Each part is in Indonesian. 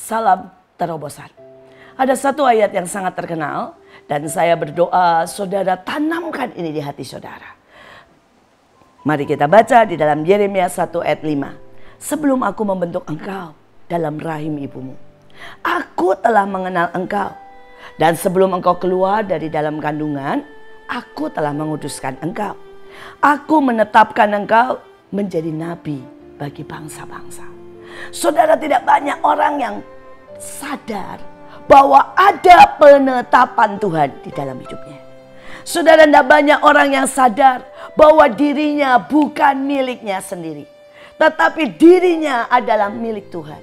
Salam terobosan. Ada satu ayat yang sangat terkenal dan saya berdoa saudara tanamkan ini di hati saudara. Mari kita baca di dalam Yeremia 1 ayat 5. Sebelum aku membentuk engkau dalam rahim ibumu, aku telah mengenal engkau. Dan sebelum engkau keluar dari dalam kandungan, aku telah menguduskan engkau. Aku menetapkan engkau menjadi nabi bagi bangsa-bangsa. Saudara, tidak banyak orang yang sadar bahwa ada penetapan Tuhan di dalam hidupnya. Saudara, tidak banyak orang yang sadar bahwa dirinya bukan miliknya sendiri, tetapi dirinya adalah milik Tuhan.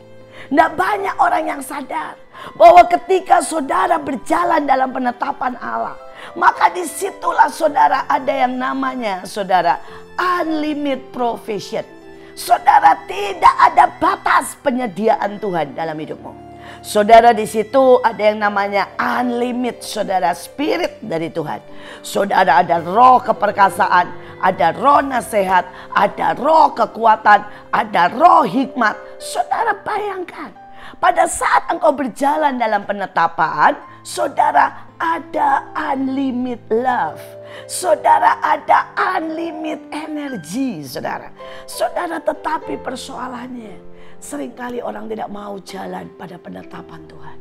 Tidak banyak orang yang sadar bahwa ketika saudara berjalan dalam penetapan Allah, maka disitulah saudara ada yang namanya saudara unlimited provision. Saudara, tidak ada batas penyediaan Tuhan dalam hidupmu. Saudara, di situ ada yang namanya unlimited, saudara, spirit dari Tuhan. Saudara, ada roh keperkasaan, ada roh nasihat, ada roh kekuatan, ada roh hikmat. Saudara, bayangkan pada saat engkau berjalan dalam penetapan, saudara, ada unlimited love. Saudara, ada unlimited energi, saudara. Saudara, tetapi persoalannya seringkali orang tidak mau jalan pada penetapan Tuhan.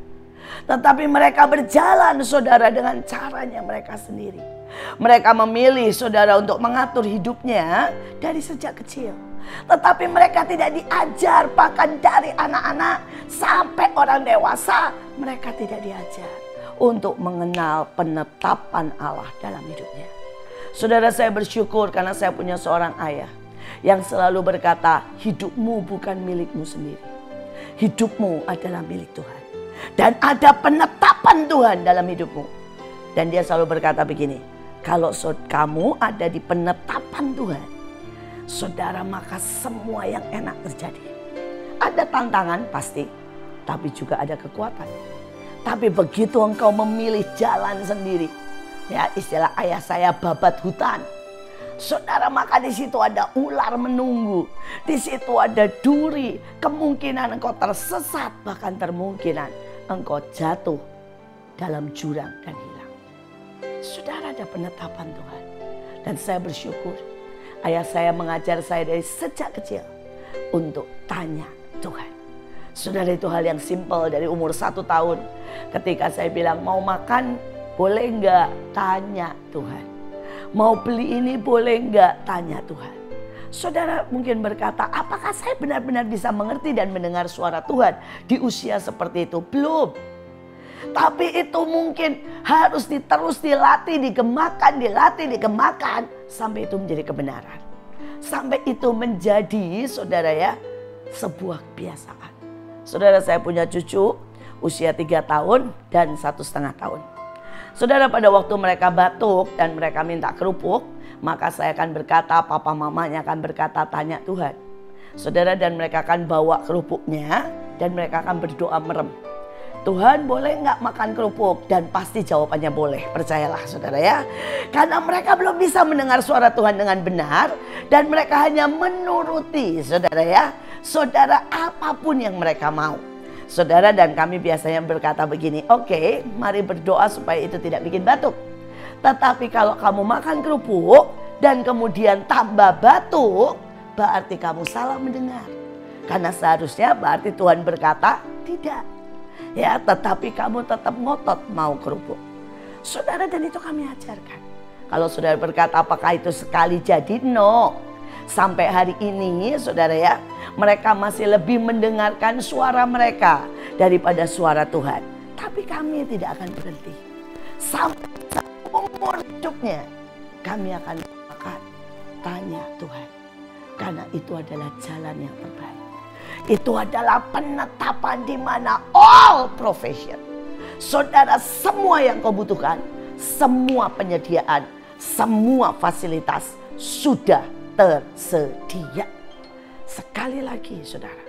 Tetapi mereka berjalan, saudara, dengan caranya mereka sendiri. Mereka memilih, saudara, untuk mengatur hidupnya dari sejak kecil. Tetapi mereka tidak diajar, bahkan dari anak-anak sampai orang dewasa, mereka tidak diajar untuk mengenal penetapan Allah dalam hidupnya. Saudara, saya bersyukur karena saya punya seorang ayah yang selalu berkata, hidupmu bukan milikmu sendiri. Hidupmu adalah milik Tuhan. Dan ada penetapan Tuhan dalam hidupmu. Dan dia selalu berkata begini, kalau kamu ada di penetapan Tuhan, saudara, maka semua yang enak terjadi. Ada tantangan pasti, tapi juga ada kekuatan. Tapi begitu engkau memilih jalan sendiri, ya istilah ayah saya babat hutan. Saudara, maka di situ ada ular menunggu. Di situ ada duri. Kemungkinan engkau tersesat, bahkan kemungkinan engkau jatuh dalam jurang dan hilang. Saudara, ada penetapan Tuhan. Dan saya bersyukur ayah saya mengajar saya dari sejak kecil untuk tanya Tuhan. Saudara, itu hal yang simpel dari umur 1 tahun. Ketika saya bilang mau makan boleh enggak? Tanya Tuhan. Mau beli ini boleh enggak? Tanya Tuhan. Saudara mungkin berkata, apakah saya benar-benar bisa mengerti dan mendengar suara Tuhan di usia seperti itu? Belum. Tapi itu mungkin harus terus dilatih, digemakan sampai itu menjadi kebenaran. Sampai itu menjadi, saudara ya, sebuah kebiasaan. Saudara, saya punya cucu usia 3 tahun dan 1,5 tahun. Saudara, pada waktu mereka batuk dan mereka minta kerupuk, maka saya akan berkata, papa mamanya akan berkata, tanya Tuhan. Saudara, dan mereka akan bawa kerupuknya dan mereka akan berdoa merem. Tuhan, boleh nggak makan kerupuk? Dan pasti jawabannya boleh, percayalah saudara ya. Karena mereka belum bisa mendengar suara Tuhan dengan benar dan mereka hanya menuruti, saudara ya. Saudara, apapun yang mereka mau. Saudara, dan kami biasanya berkata begini, oke, mari berdoa supaya itu tidak bikin batuk. Tetapi kalau kamu makan kerupuk dan kemudian tambah batuk, berarti kamu salah mendengar. Karena seharusnya berarti Tuhan berkata tidak. Ya, tetapi kamu tetap ngotot mau kerupuk. Saudara, dan itu kami ajarkan. Kalau saudara berkata apakah itu sekali jadi? No. Sampai hari ini, saudara ya, mereka masih lebih mendengarkan suara mereka daripada suara Tuhan. Tapi kami tidak akan berhenti. Sampai umur hidupnya, kami akan tanya Tuhan. Karena itu adalah jalan yang terbaik. Itu adalah penetapan di mana all provision. Saudara, semua yang kau butuhkan, semua penyediaan, semua fasilitas sudah tersedia. Sekali lagi saudara,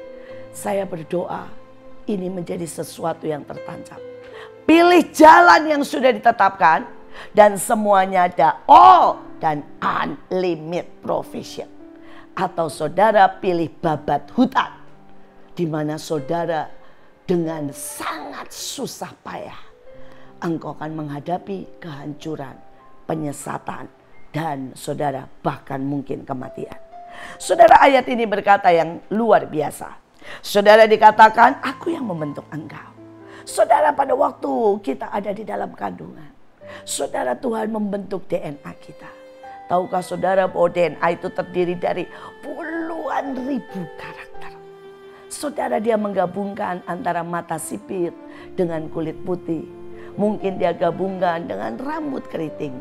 saya berdoa ini menjadi sesuatu yang tertancap. Pilih jalan yang sudah ditetapkan dan semuanya ada all dan unlimited provision. Atau saudara pilih babat hutan, di mana saudara dengan sangat susah payah engkau akan menghadapi kehancuran, penyesatan, dan saudara bahkan mungkin kematian. Saudara, ayat ini berkata yang luar biasa. Saudara dikatakan, aku yang membentuk engkau. Saudara, pada waktu kita ada di dalam kandungan, saudara, Tuhan membentuk DNA kita. Tahukah saudara bahwa DNA itu terdiri dari puluhan ribu karakter. Saudara, dia menggabungkan antara mata sipit dengan kulit putih. Mungkin dia gabungkan dengan rambut keriting.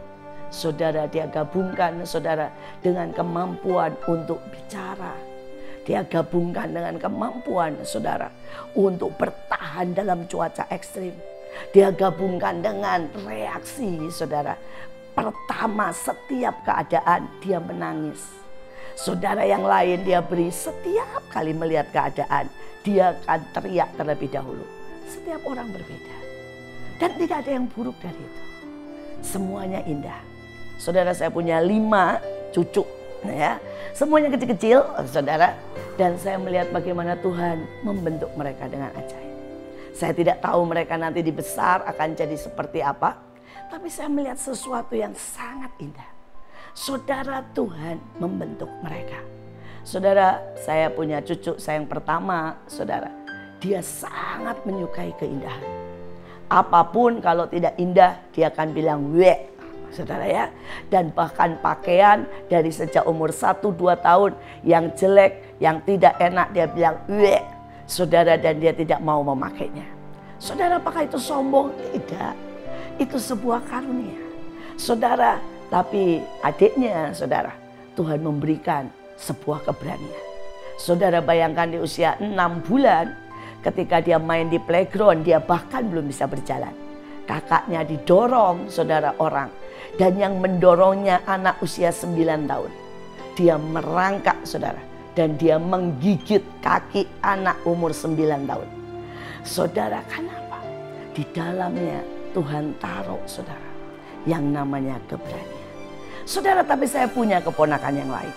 Saudara, dia gabungkan saudara dengan kemampuan untuk bicara. Dia gabungkan dengan kemampuan saudara untuk bertahan dalam cuaca ekstrim. Dia gabungkan dengan reaksi saudara. Pertama, setiap keadaan dia menangis. Saudara, yang lain dia beri setiap kali melihat keadaan, dia akan teriak terlebih dahulu. Setiap orang berbeda. Dan tidak ada yang buruk dari itu. Semuanya indah. Saudara, saya punya 5 cucu. Ya, semuanya kecil-kecil, saudara. Dan saya melihat bagaimana Tuhan membentuk mereka dengan ajaib. Saya tidak tahu mereka nanti dibesar akan jadi seperti apa. Tapi saya melihat sesuatu yang sangat indah. Saudara, Tuhan membentuk mereka. Saudara, saya punya cucu saya yang pertama, saudara. Dia sangat menyukai keindahan. Apapun kalau tidak indah, dia akan bilang weh, saudara ya. Dan bahkan pakaian dari sejak umur 1-2 tahun yang jelek, yang tidak enak, dia bilang weh, saudara, dan dia tidak mau memakainya. Saudara, apakah itu sombong? Tidak. Itu sebuah karunia. Saudara, tapi adiknya saudara, Tuhan memberikan sebuah keberanian. Saudara, bayangkan di usia 6 bulan ketika dia main di playground, dia bahkan belum bisa berjalan. Kakaknya didorong saudara orang, dan yang mendorongnya anak usia 9 tahun. Dia merangkak saudara, dan dia menggigit kaki anak umur 9 tahun. Saudara, kenapa? Di dalamnya Tuhan taruh saudara yang namanya keberanian. Saudara, tapi saya punya keponakan yang lain.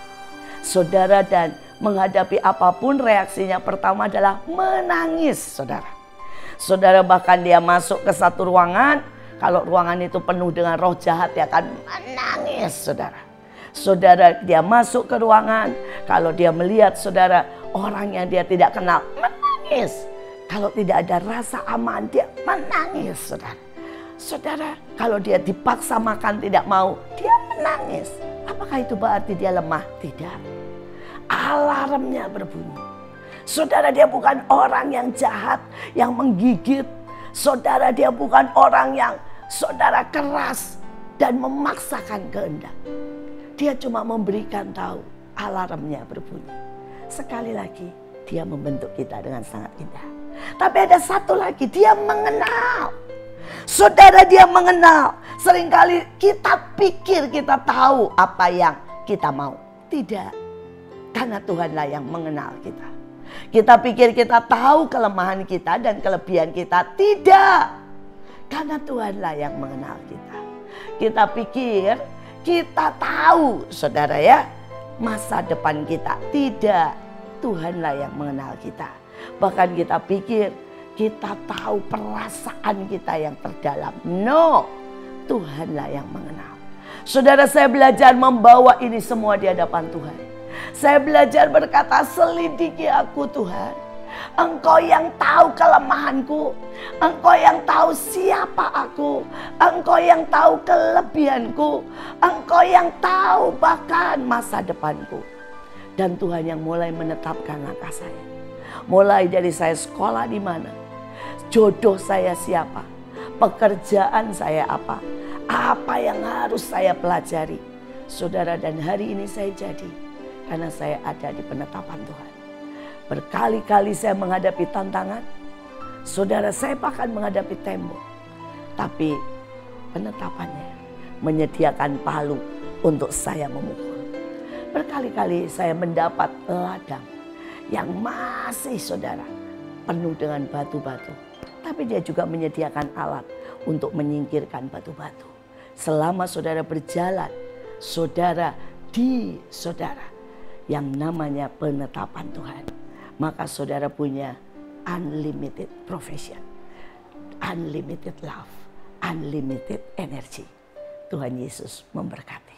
Saudara, dan menghadapi apapun reaksinya pertama adalah menangis saudara. Saudara, bahkan dia masuk ke satu ruangan, kalau ruangan itu penuh dengan roh jahat, dia akan menangis saudara. Saudara, dia masuk ke ruangan, kalau dia melihat saudara orang yang dia tidak kenal, menangis. Kalau tidak ada rasa aman, dia menangis saudara. Saudara, kalau dia dipaksa makan tidak mau, dia menangis. Apakah itu berarti dia lemah? Tidak. Alarmnya berbunyi. Saudara, dia bukan orang yang jahat, yang menggigit. Saudara, dia bukan orang yang saudara keras dan memaksakan kehendak. Dia cuma memberikan tahu, alarmnya berbunyi. Sekali lagi, dia membentuk kita dengan sangat indah. Tapi ada satu lagi, dia mengenal. Saudara, dia mengenal. Seringkali kita pikir kita tahu apa yang kita mau. Tidak. Karena Tuhanlah yang mengenal kita. Kita pikir kita tahu kelemahan kita dan kelebihan kita. Tidak. Karena Tuhanlah yang mengenal kita. Kita pikir kita tahu saudara ya masa depan kita. Tidak. Tuhanlah yang mengenal kita. Bahkan kita pikir kita tahu perasaan kita yang terdalam. No, Tuhanlah yang mengenal. Saudara, saya belajar membawa ini semua di hadapan Tuhan. Saya belajar berkata, selidiki aku Tuhan. Engkau yang tahu kelemahanku. Engkau yang tahu siapa aku. Engkau yang tahu kelebihanku. Engkau yang tahu bahkan masa depanku. Dan Tuhan yang mulai menetapkan langkah saya. Mulai dari saya sekolah di mana. Jodoh saya siapa, pekerjaan saya apa yang harus saya pelajari. Saudara, dan hari ini saya jadi karena saya ada di penetapan Tuhan. Berkali-kali saya menghadapi tantangan. Saudara, saya bahkan menghadapi tembok. Tapi penetapannya menyediakan palu untuk saya memukul. Berkali-kali saya mendapat ladang yang masih saudara penuh dengan batu-batu. Tapi dia juga menyediakan alat untuk menyingkirkan batu-batu. Selama saudara berjalan, saudara yang namanya penetapan Tuhan. Maka saudara punya unlimited profession, unlimited love, unlimited energy. Tuhan Yesus memberkati.